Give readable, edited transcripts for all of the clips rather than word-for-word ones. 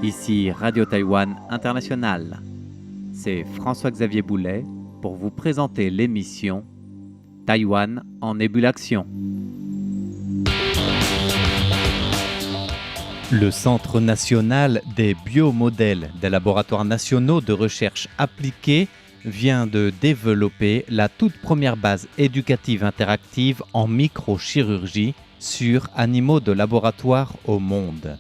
Ici Radio Taïwan International. C'est François-Xavier Boulet pour vous présenter l'émission Taïwan en ébullition. Le Centre national des biomodèles des laboratoires nationaux de recherche appliquée vient de développer la toute première base éducative interactive en microchirurgie sur animaux de laboratoire au monde.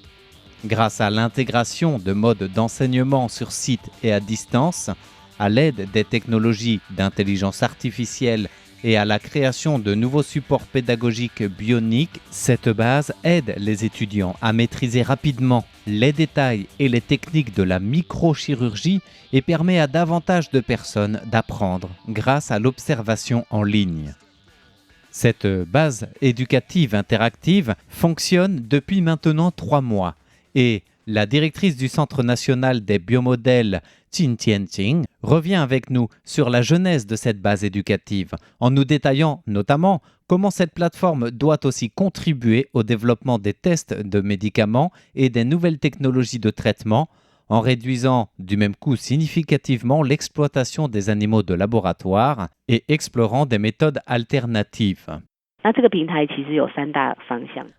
Grâce à l'intégration de modes d'enseignement sur site et à distance, à l'aide des technologies d'intelligence artificielle et à la création de nouveaux supports pédagogiques bioniques, cette base aide les étudiants à maîtriser rapidement les détails et les techniques de la microchirurgie et permet à davantage de personnes d'apprendre grâce à l'observation en ligne. Cette base éducative interactive fonctionne depuis maintenant 3 mois et la directrice du Centre national des biomodèles, Jin Tianqing, revient avec nous sur la genèse de cette base éducative, en nous détaillant notamment comment cette plateforme doit aussi contribuer au développement des tests de médicaments et des nouvelles technologies de traitement, en réduisant du même coup significativement l'exploitation des animaux de laboratoire et explorant des méthodes alternatives.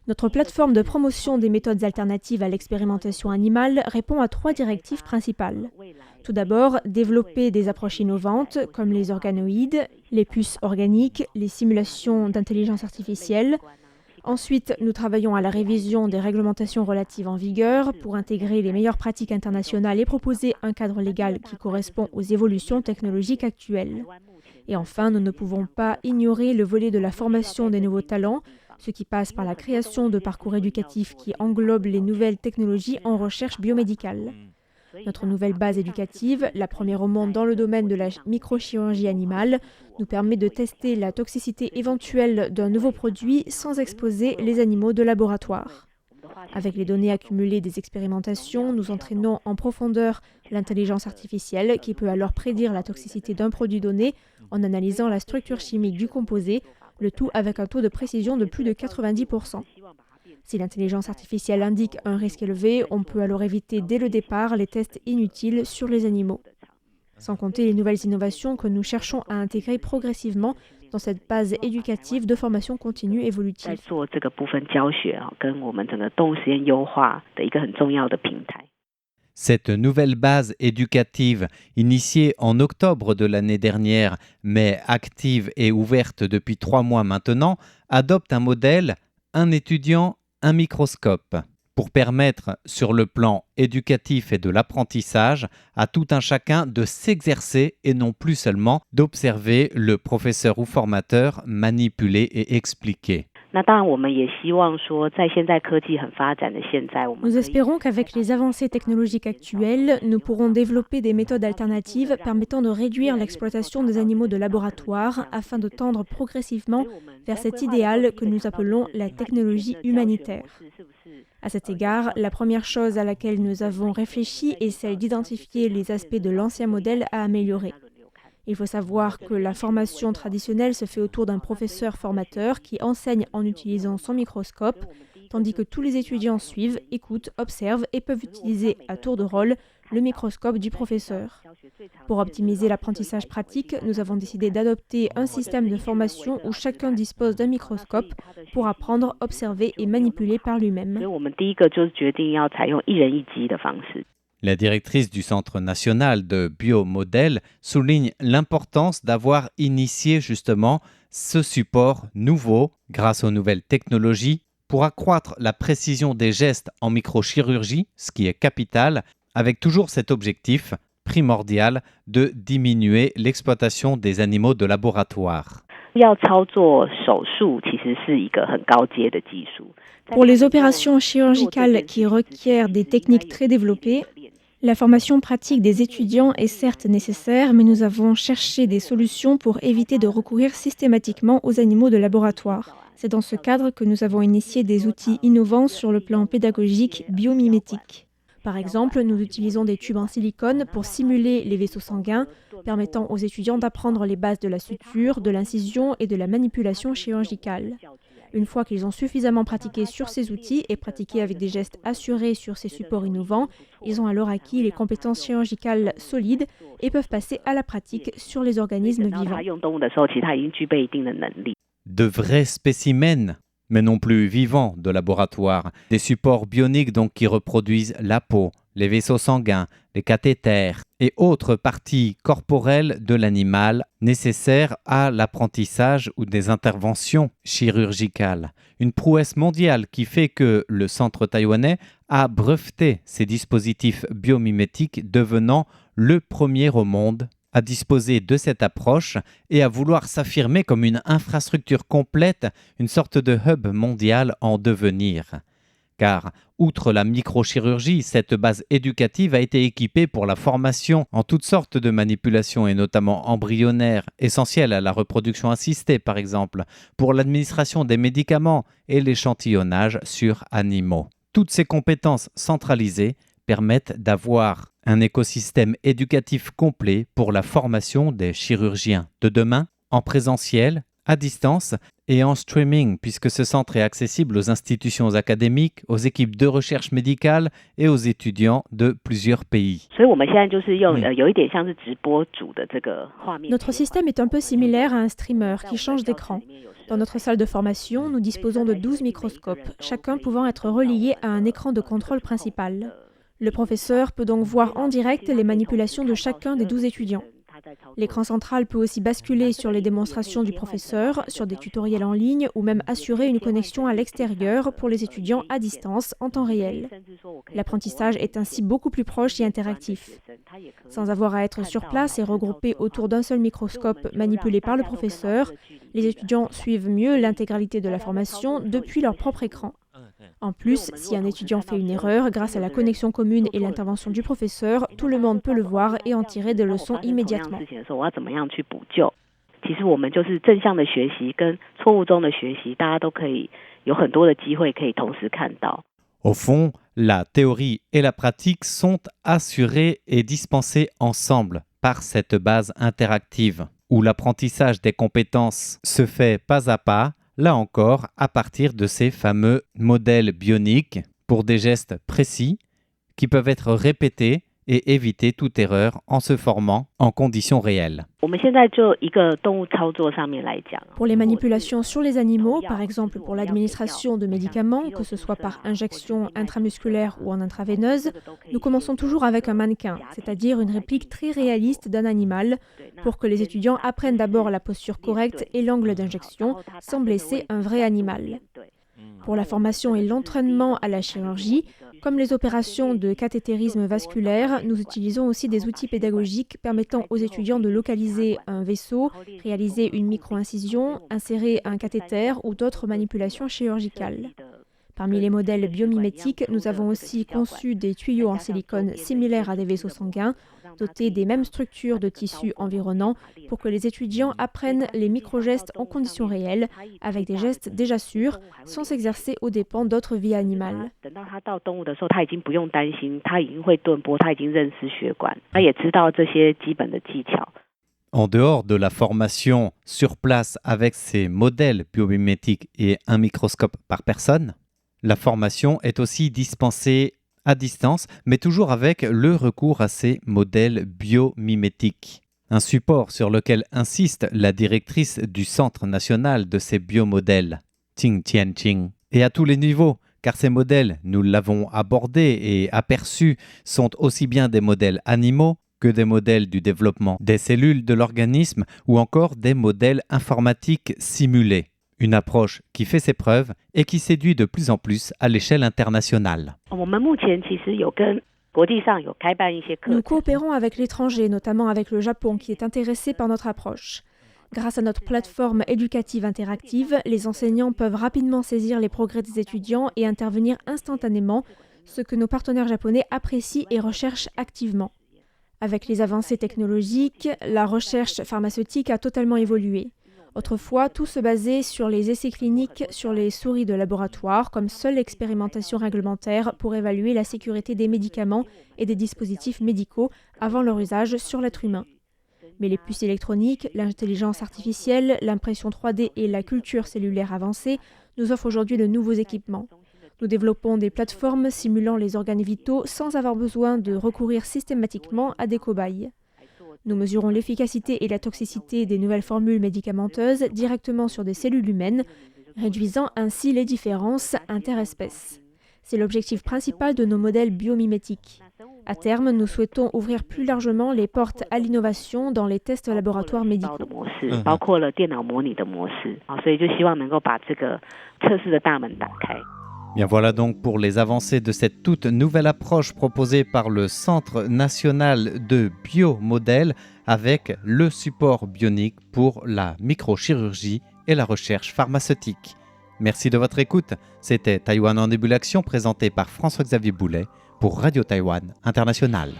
Notre plateforme de promotion des méthodes alternatives à l'expérimentation animale répond à 3 directives principales. Tout d'abord, développer des approches innovantes comme les organoïdes, les puces organiques, les simulations d'intelligence artificielle. Ensuite, nous travaillons à la révision des réglementations relatives en vigueur pour intégrer les meilleures pratiques internationales et proposer un cadre légal qui correspond aux évolutions technologiques actuelles. Et enfin, nous ne pouvons pas ignorer le volet de la formation des nouveaux talents, ce qui passe par la création de parcours éducatifs qui englobent les nouvelles technologies en recherche biomédicale. Notre nouvelle base éducative, la première au monde dans le domaine de la microchirurgie animale, nous permet de tester la toxicité éventuelle d'un nouveau produit sans exposer les animaux de laboratoire. Avec les données accumulées des expérimentations, nous entraînons en profondeur l'intelligence artificielle qui peut alors prédire la toxicité d'un produit donné en analysant la structure chimique du composé, le tout avec un taux de précision de plus de 90%. Si l'intelligence artificielle indique un risque élevé, on peut alors éviter dès le départ les tests inutiles sur les animaux. Sans compter les nouvelles innovations que nous cherchons à intégrer progressivement dans cette base éducative de formation continue évolutive. Cette nouvelle base éducative, initiée en octobre de l'année dernière, mais active et ouverte depuis 3 mois maintenant, adopte un modèle, un étudiant, un microscope, pour permettre, sur le plan éducatif et de l'apprentissage, à tout un chacun de s'exercer et non plus seulement d'observer le professeur ou formateur manipuler et expliquer. Nous espérons qu'avec les avancées technologiques actuelles, nous pourrons développer des méthodes alternatives permettant de réduire l'exploitation des animaux de laboratoire afin de tendre progressivement vers cet idéal que nous appelons la technologie humanitaire. À cet égard, la première chose à laquelle nous avons réfléchi est celle d'identifier les aspects de l'ancien modèle à améliorer. Il faut savoir que la formation traditionnelle se fait autour d'un professeur-formateur qui enseigne en utilisant son microscope, tandis que tous les étudiants suivent, écoutent, observent et peuvent utiliser à tour de rôle le microscope du professeur. Pour optimiser l'apprentissage pratique, nous avons décidé d'adopter un système de formation où chacun dispose d'un microscope pour apprendre, observer et manipuler par lui-même. La directrice du Centre national de biomodèles souligne l'importance d'avoir initié justement ce support nouveau grâce aux nouvelles technologies pour accroître la précision des gestes en microchirurgie, ce qui est capital, avec toujours cet objectif primordial de diminuer l'exploitation des animaux de laboratoire. Pour les opérations chirurgicales qui requièrent des techniques très développées, la formation pratique des étudiants est certes nécessaire, mais nous avons cherché des solutions pour éviter de recourir systématiquement aux animaux de laboratoire. C'est dans ce cadre que nous avons initié des outils innovants sur le plan pédagogique biomimétique. Par exemple, nous utilisons des tubes en silicone pour simuler les vaisseaux sanguins, permettant aux étudiants d'apprendre les bases de la suture, de l'incision et de la manipulation chirurgicale. Une fois qu'ils ont suffisamment pratiqué sur ces outils et pratiqué avec des gestes assurés sur ces supports innovants, ils ont alors acquis les compétences chirurgicales solides et peuvent passer à la pratique sur les organismes vivants. De vrais spécimens, mais non plus vivants de laboratoire. Des supports bioniques donc qui reproduisent la peau, les vaisseaux sanguins, les cathéters et autres parties corporelles de l'animal nécessaires à l'apprentissage ou des interventions chirurgicales. Une prouesse mondiale qui fait que le centre taïwanais a breveté ces dispositifs biomimétiques, devenant le premier au monde à disposer de cette approche et à vouloir s'affirmer comme une infrastructure complète, une sorte de hub mondial en devenir. Car, outre la microchirurgie, cette base éducative a été équipée pour la formation en toutes sortes de manipulations et notamment embryonnaires, essentielles à la reproduction assistée par exemple, pour l'administration des médicaments et l'échantillonnage sur animaux. Toutes ces compétences centralisées permettent d'avoir un écosystème éducatif complet pour la formation des chirurgiens de demain, en présentiel, à distance et en streaming, puisque ce centre est accessible aux institutions académiques, aux équipes de recherche médicale et aux étudiants de plusieurs pays. Notre système est un peu similaire à un streamer qui change d'écran. Dans notre salle de formation, nous disposons de 12 microscopes, chacun pouvant être relié à un écran de contrôle principal. Le professeur peut donc voir en direct les manipulations de chacun des 12 étudiants. L'écran central peut aussi basculer sur les démonstrations du professeur, sur des tutoriels en ligne ou même assurer une connexion à l'extérieur pour les étudiants à distance en temps réel. L'apprentissage est ainsi beaucoup plus proche et interactif. Sans avoir à être sur place et regroupés autour d'un seul microscope manipulé par le professeur, les étudiants suivent mieux l'intégralité de la formation depuis leur propre écran. En plus, si un étudiant fait une erreur, grâce à la connexion commune et l'intervention du professeur, tout le monde peut le voir et en tirer des leçons immédiatement. Au fond, la théorie et la pratique sont assurées et dispensées ensemble par cette base interactive, où l'apprentissage des compétences se fait pas à pas, là encore, à partir de ces fameux modèles bioniques pour des gestes précis qui peuvent être répétés et éviter toute erreur en se formant en conditions réelles. Pour les manipulations sur les animaux, par exemple pour l'administration de médicaments, que ce soit par injection intramusculaire ou en intraveineuse, nous commençons toujours avec un mannequin, c'est-à-dire une réplique très réaliste d'un animal, pour que les étudiants apprennent d'abord la posture correcte et l'angle d'injection, sans blesser un vrai animal. Pour la formation et l'entraînement à la chirurgie, comme les opérations de cathétérisme vasculaire, nous utilisons aussi des outils pédagogiques permettant aux étudiants de localiser un vaisseau, réaliser une micro-incision, insérer un cathéter ou d'autres manipulations chirurgicales. Parmi les modèles biomimétiques, nous avons aussi conçu des tuyaux en silicone similaires à des vaisseaux sanguins, dotés des mêmes structures de tissus environnants pour que les étudiants apprennent les micro-gestes en conditions réelles, avec des gestes déjà sûrs, sans s'exercer aux dépens d'autres vies animales. En dehors de la formation sur place avec ces modèles biomimétiques et un microscope par personne, la formation est aussi dispensée à distance, mais toujours avec le recours à ces modèles biomimétiques. Un support sur lequel insiste la directrice du Centre national de ces biomodèles, Ting Tianqing. Et à tous les niveaux, car ces modèles, nous l'avons abordé et aperçu, sont aussi bien des modèles animaux que des modèles du développement des cellules de l'organisme ou encore des modèles informatiques simulés. Une approche qui fait ses preuves et qui séduit de plus en plus à l'échelle internationale. Nous coopérons avec l'étranger, notamment avec le Japon, qui est intéressé par notre approche. Grâce à notre plateforme éducative interactive, les enseignants peuvent rapidement saisir les progrès des étudiants et intervenir instantanément, ce que nos partenaires japonais apprécient et recherchent activement. Avec les avancées technologiques, la recherche pharmaceutique a totalement évolué. Autrefois, tout se basait sur les essais cliniques sur les souris de laboratoire comme seule expérimentation réglementaire pour évaluer la sécurité des médicaments et des dispositifs médicaux avant leur usage sur l'être humain. Mais les puces électroniques, l'intelligence artificielle, l'impression 3D et la culture cellulaire avancée nous offrent aujourd'hui de nouveaux équipements. Nous développons des plateformes simulant les organes vitaux sans avoir besoin de recourir systématiquement à des cobayes. Nous mesurons l'efficacité et la toxicité des nouvelles formules médicamenteuses directement sur des cellules humaines, réduisant ainsi les différences interespèces. C'est l'objectif principal de nos modèles biomimétiques. À terme, nous souhaitons ouvrir plus largement les portes à l'innovation dans les tests laboratoires médicaux. Bien voilà donc pour les avancées de cette toute nouvelle approche proposée par le Centre national de biomodèles avec le support bionique pour la microchirurgie et la recherche pharmaceutique. Merci de votre écoute. C'était Taïwan en début d'action présenté par François-Xavier Boulet pour Radio Taïwan International.